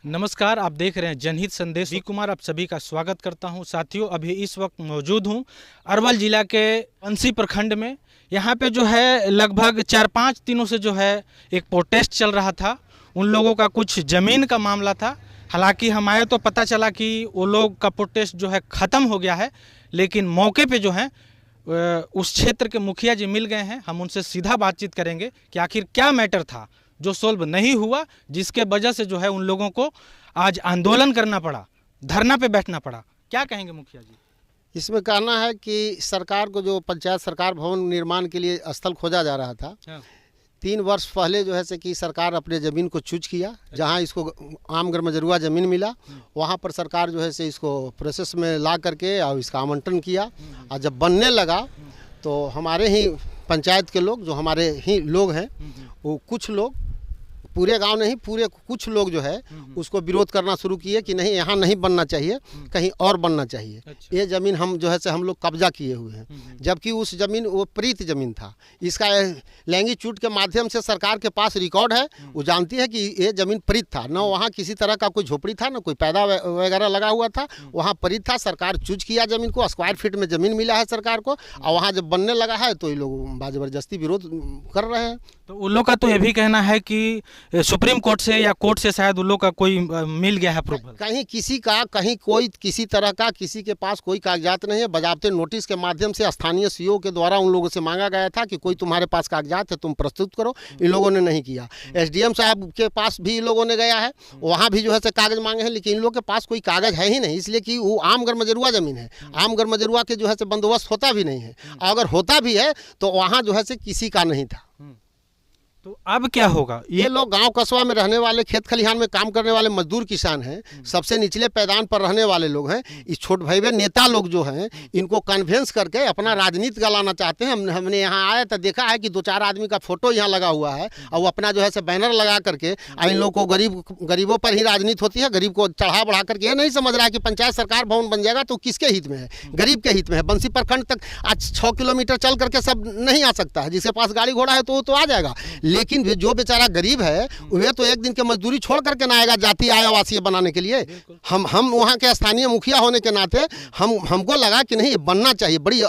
नमस्कार, आप देख रहे हैं जनहित संदेश। वी कुमार आप सभी का स्वागत करता हूं। साथियों, अभी इस वक्त मौजूद हूं अरवल जिला के बंसी प्रखंड में। यहां पे जो है लगभग 4-5 दिनों से जो है एक प्रोटेस्ट चल रहा था। उन लोगों का कुछ ज़मीन का मामला था। हालांकि हम आए तो पता चला कि वो लोग का प्रोटेस्ट जो है ख़त्म हो गया है, लेकिन मौके पे जो है उस क्षेत्र के मुखिया जी मिल गए हैं। हम उनसे सीधा बातचीत करेंगे कि आखिर क्या मैटर था जो सोल्व नहीं हुआ, जिसके वजह से जो है उन लोगों को आज आंदोलन करना पड़ा, धरना पे बैठना पड़ा। क्या कहेंगे मुखिया जी? इसमें कहना है कि सरकार को जो पंचायत सरकार भवन निर्माण के लिए स्थल खोजा जा रहा था, 3 वर्ष पहले जो है से कि सरकार अपने ज़मीन को चूज किया। जहां इसको आम गरमजरुआ ज़मीन मिला, वहां पर सरकार जो है से इसको प्रोसेस में ला करके और इसका आवंटन किया। और जब बनने लगा तो हमारे ही पंचायत के लोग, जो हमारे ही लोग हैं, वो कुछ लोग, पूरे गांव नहीं, पूरे कुछ लोग जो है उसको विरोध करना शुरू किए कि नहीं, यहाँ नहीं बनना चाहिए, कहीं और बनना चाहिए। अच्छा। ये ज़मीन हम जो है से हम लोग कब्जा किए हुए हैं, जबकि उस ज़मीन वो प्रीत ज़मीन था। इसका लैंगी चूट के माध्यम से सरकार के पास रिकॉर्ड है। वो जानती है कि ये ज़मीन प्रीत था, न वहाँ किसी तरह का कोई झोपड़ी था, न कोई पैदा वगैरह लगा हुआ था। वहाँ प्रीत था, सरकार चूज किया ज़मीन को, स्क्वायर फीट में ज़मीन मिला है सरकार को। और वहाँ जब बनने लगा है तो ये लोग ज़बरदस्ती विरोध कर रहे हैं। तो उन लोग का तो ये भी कहना है कि सुप्रीम कोर्ट से या कोर्ट से शायद उन लोग का कोई मिल गया है अप्रूवल। कहीं किसी का, कहीं कोई किसी तरह का किसी के पास कोई कागजात नहीं है। बजाबते नोटिस के माध्यम से स्थानीय सीओ के द्वारा उन लोगों से मांगा गया था कि कोई तुम्हारे पास कागजात है, तुम प्रस्तुत करो। इन लोगों ने नहीं किया। एसडीएम साहब के पास भी इन लोगों ने गया है, वहाँ भी जो है से कागज मांगे हैं, लेकिन इन लोगों के पास कोई कागज है ही नहीं, इसलिए कि वो आम गरमजरुआ ज़मीन है। आम गरमजरुआ के जो है से बंदोबस्त होता भी नहीं है। अगर होता भी है तो वहाँ जो है से किसी का नहीं था। तो अब क्या होगा? ये लोग गांव कस्बा में रहने वाले, खेत खलिहान में काम करने वाले मजदूर किसान हैं, सबसे निचले पैदान पर रहने वाले लोग हैं। इस छोट भाई नेता लोग जो हैं, इनको कन्वेंस करके अपना राजनीति गलाना चाहते हैं। हमने यहाँ आया तो देखा है कि 2-4 आदमी का फोटो यहाँ लगा हुआ है, और वो अपना जो है से बैनर लगा करके इन लोग को गरीबों पर ही राजनीति होती है, गरीब को चढ़ा बढ़ा करके। ये नहीं समझ रहा है कि पंचायत सरकार भवन बन जाएगा तो किसके हित में है? गरीब के हित में है। बंसी प्रखंड तक आज 6 किलोमीटर चल करके सब नहीं आ सकता है। जिसके पास गाड़ी घोड़ा है तो आ जाएगा, लेकिन जो बेचारा गरीब है वह तो एक दिन की मजदूरी छोड़ करके ना आएगा जाति आय आवासीय बनाने के लिए। हम वहाँ के स्थानीय मुखिया होने के नाते हमको लगा कि नहीं, ये बनना चाहिए, बड़ी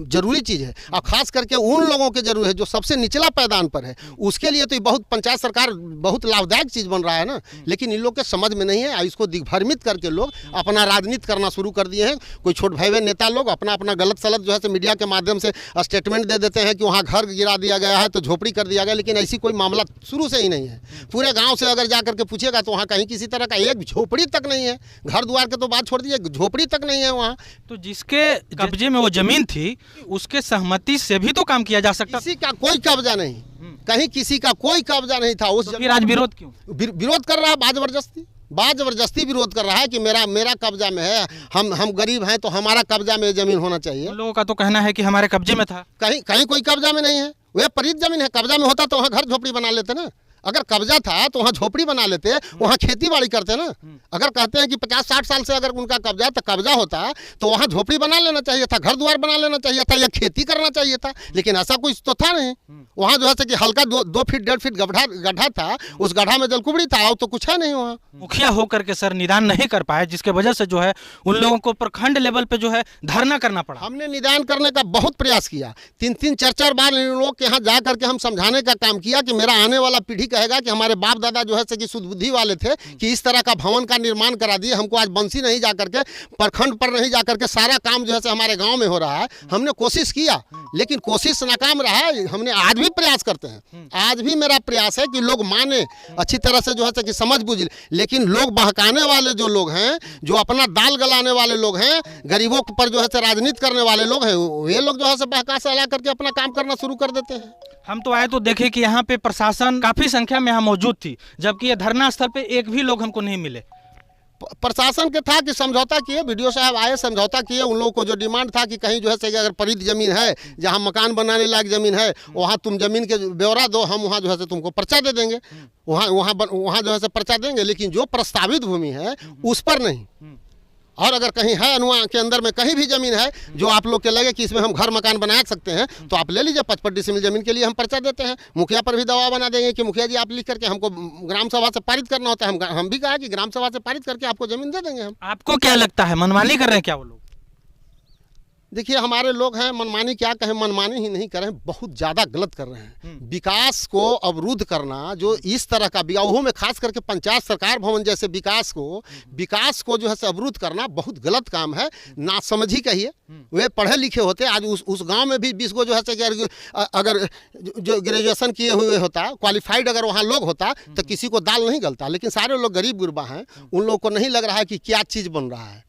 जरूरी चीज़ है। और खास करके उन लोगों के जरूर है जो सबसे निचला पैदान पर है, उसके लिए तो ये बहुत पंचायत सरकार बहुत लाभदायक चीज़ बन रहा है ना। लेकिन इन लोग के समझ में नहीं है। इसको दिग्भ्रमित करके लोग अपना राजनीति करना शुरू कर दिए हैं। कोई छोट भाई नेता लोग अपना अपना गलत सलत जो है से मीडिया के माध्यम से स्टेटमेंट दे देते हैं कि वहाँ घर गिरा दिया गया है तो झोपड़ी कर दिया गया, लेकिन ऐसी कोई मामला शुरू से ही नहीं है। पूरे गांव से अगर जा करके पूछेगा तो वहाँ कहीं किसी तरह का एक झोपड़ी तक नहीं है। घर द्वार के तो बात छोड़ दीजिए, झोपड़ी तक नहीं है वहाँ। तो जिसके कब्जे में वो जमीन थी उसके सहमति से भी तो काम किया जा सकता। किसी का कोई कब्जा नहीं, कहीं किसी का कोई कब्जा नहीं था। उस फिर आज विरोध क्यों? विरोध कर रहा है, जबरदस्ती विरोध कर रहा है कि मेरा कब्जा में है, हम गरीब हैं तो हमारा कब्जा में जमीन होना चाहिए। लोगों का तो कहना है कि हमारे कब्जे में था। कहीं कोई कब्जा में नहीं है। वह परित जमीन है। कब्जा में होता तो वहाँ घर झोपड़ी बना लेते ना। अगर कब्जा था तो वहाँ झोपड़ी बना लेते, वहाँ खेती बाड़ी करते ना। अगर कहते हैं कि 50-60 साल से अगर उनका कब्जा तो कब्जा होता तो वहाँ झोपड़ी बना लेना चाहिए था, घर द्वार बना लेना चाहिए था, या खेती करना चाहिए था। लेकिन ऐसा कुछ तो था नहीं। वहाँ जो है कि हल्का 2 फीट 1.5 फीट गड्ढा था, उस गड्ढा में जलकुबड़ी था, तो कुछ है नहीं वहाँ। मुखिया होकर के सर निदान नहीं कर पाए, जिसके वजह से जो है उन लोगों को प्रखंड लेवल पे जो है धरना करना पड़ा। हमने निदान करने का बहुत प्रयास किया। 3-3, 4-4 बार इन लोगों के यहाँ जा करके हम समझाने का काम किया कि मेरा आने वाला पीढ़ी कहेगा कि हमारे बाप दादा जो है कि शुद्ध बुद्धि वाले थे कि इस तरह का भवन का निर्माण करा दिए। हमको आज बंसी नहीं जा करके, प्रखंड पर नहीं जा करके सारा काम जो है हमारे गाँव में हो रहा है। हमने कोशिश किया, लेकिन कोशिश नाकाम रहा। हमने आज भी प्रयास करते हैं। आज भी मेरा प्रयास है कि लोग माने, अच्छी तरह से जो है कि समझ बुझ। लेकिन लोग बहकाने वाले जो लोग हैं, जो अपना दाल गलाने वाले लोग हैं, गरीबों पर जो है राजनीति करने वाले लोग हैं, वे लोग जो है बहका सला करके अपना काम करना शुरू कर देते हैं। हम तो आए तो देखे कि यहाँ पे प्रशासन काफी संख्या में यहाँ मौजूद थी, जबकि ये धरना स्थल पे एक भी लोग हमको नहीं मिले। प्रशासन के था कि समझौता किए, वीडियो साहब आए, समझौता किए। उन लोगों को जो डिमांड था कि कहीं जो है कि अगर परित जमीन है, जहां मकान बनाने लायक जमीन है, वहां तुम जमीन के ब्यौरा दो, हम वहां जो है तुमको पर्चा दे देंगे, वहां जो है पर्चा देंगे। लेकिन जो प्रस्तावित भूमि है उस पर नहीं। और अगर कहीं है अनुआ के अंदर में कहीं भी ज़मीन है जो आप लोग के लगे कि इसमें हम घर मकान बना सकते हैं, तो आप ले लीजिए। 55 डिसमिल ज़मीन के लिए हम पर्चा देते हैं, मुखिया पर भी दबाव बना देंगे कि मुखिया जी आप लिख करके हमको ग्राम सभा से पारित करना होता है। हम भी कहा कि ग्राम सभा से पारित करके आपको ज़मीन दे देंगे हम। आपको क्या लगता है, मनमानी कर रहे हैं क्या वो लोग? देखिए हमारे लोग हैं, मनमानी क्या कहें, मनमानी ही नहीं कर रहे हैं, बहुत ज़्यादा गलत कर रहे हैं। विकास को अवरुद्ध करना जो इस तरह का विकास में खास करके पंचायत सरकार भवन जैसे विकास को जो है से अवरुद्ध करना बहुत गलत काम है। नासमझी कहिए, वे पढ़े लिखे होते, आज उस गांव में भी 20 को जो है से अगर जो ग्रेजुएशन किए हुए होता, क्वालिफाइड अगर वहाँ लोग होता तो किसी को दाल नहीं गलता। लेकिन सारे लोग गरीब गुरबा हैं, उन लोग को नहीं लग रहा है कि क्या चीज़ बन रहा है।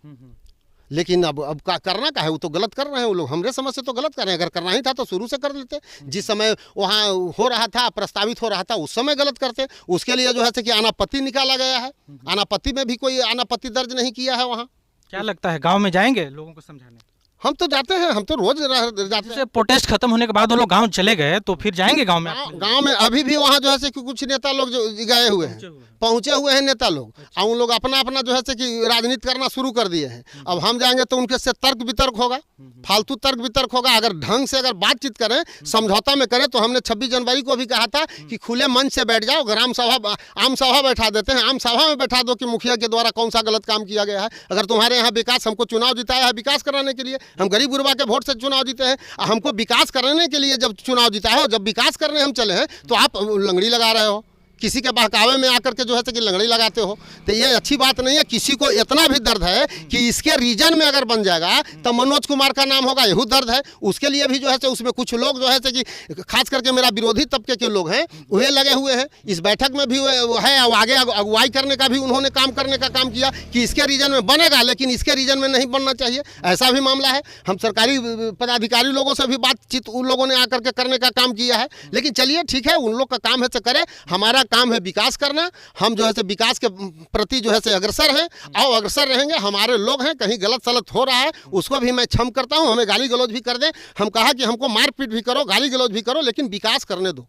लेकिन अब का करना का है, वो तो गलत कर रहे हैं वो लोग, हमरे समझ से तो गलत कर रहे हैं। अगर करना ही था तो शुरू से कर लेते, जिस समय वहाँ हो रहा था, प्रस्तावित हो रहा था, उस समय गलत करते। उसके लिए जो है कि अनापत्ति निकाला गया है, अनापत्ति में भी कोई अनापत्ति दर्ज नहीं किया है वहाँ। क्या लगता है, गाँव में जाएंगे लोगों को समझाने? हम तो जाते हैं, हम तो रोज जाते हैं। प्रोटेस्ट खत्म होने के बाद वो लोग गांव चले गए, तो फिर जाएंगे गांव में? गांव में अभी भी वहाँ जो है से कुछ नेता लोग जो गए हुए हैं, पहुँचे हुए हैं नेता लोग, और उन लोग अपना अपना जो है से कि राजनीति करना शुरू कर दिए हैं। अब हम जाएंगे तो उनके से तर्क वितर्क होगा, फालतू तर्क वितर्क होगा। अगर ढंग से अगर बातचीत करें, समझौता में करें, तो हमने 26 जनवरी को भी कहा था कि खुले मंच से बैठ जाओ, ग्राम सभा आम सभा बैठा देते हैं, आम सभा में बैठा दो कि मुखिया के द्वारा कौन सा गलत काम किया गया है। अगर तुम्हारे यहाँ विकास, हमको चुनाव जिताया है विकास कराने के लिए, हम गरीब गुरबा के वोट से चुनाव जीते हैं, हमको विकास करने के लिए जब चुनाव जीता है, जब विकास करने हम चले हैं तो आप लंगड़ी लगा रहे हो, किसी के बहकावे में आकर के जो है कि लंगड़ी लगाते हो, तो ये अच्छी बात नहीं है। किसी को इतना भी दर्द है कि इसके रीजन में अगर बन जाएगा तो मनोज कुमार का नाम होगा, यही दर्द है। उसके लिए भी जो है उसमें कुछ लोग जो है कि खास करके मेरा विरोधी तबके के लोग हैं, वे लगे हुए हैं। इस बैठक में भी है, आगे अगुवाई करने का भी उन्होंने काम करने का काम किया कि इसके रीजन में बनेगा, लेकिन इसके रीजन में नहीं बनना चाहिए, ऐसा भी मामला है। हम सरकारी पदाधिकारी लोगों से भी बातचीत उन लोगों ने आकर के करने का काम किया है। लेकिन चलिए ठीक है, उन लोग का काम है तो करें, हमारा काम है विकास करना। हम जो है से विकास के प्रति जो है से अग्रसर हैं, और अग्रसर रहेंगे। हमारे लोग हैं, कहीं गलत सलत हो रहा है उसको भी मैं क्षम करता हूं, हमें गाली गलौज भी कर दें। हम कहा कि हमको मारपीट भी करो, गाली गलौज भी करो, लेकिन विकास करने दो,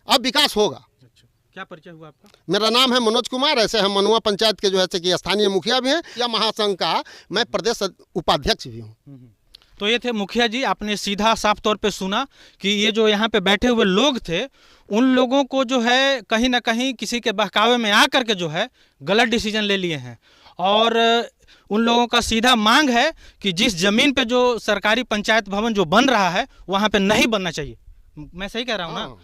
अब विकास होगा। क्या परिचय हुआ आपका? मेरा नाम है मनोज कुमार, ऐसे हम मनुआ पंचायत के जो है से कि स्थानीय मुखिया भी हैं, या महासंघ का मैं प्रदेश उपाध्यक्ष भी हूँ। तो ये थे मुखिया जी, आपने सीधा साफ तौर पे सुना कि ये जो यहाँ पे बैठे हुए लोग थे, उन लोगों को जो है कहीं ना कहीं किसी के बहकावे में आकर के जो है गलत डिसीजन ले लिए हैं। और उन लोगों का सीधा मांग है कि जिस ज़मीन पे जो सरकारी पंचायत भवन जो बन रहा है वहाँ पे नहीं बनना चाहिए। मैं सही कह रहा हूँ ना?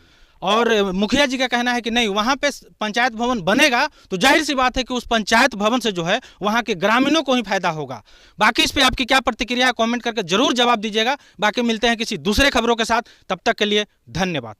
और मुखिया जी का कहना है कि नहीं, वहाँ पे पंचायत भवन बनेगा तो जाहिर सी बात है कि उस पंचायत भवन से जो है वहाँ के ग्रामीणों को ही फायदा होगा। बाकी इस पे आपकी क्या प्रतिक्रिया है, कमेंट करके जरूर जवाब दीजिएगा। बाकी मिलते हैं किसी दूसरे खबरों के साथ, तब तक के लिए धन्यवाद।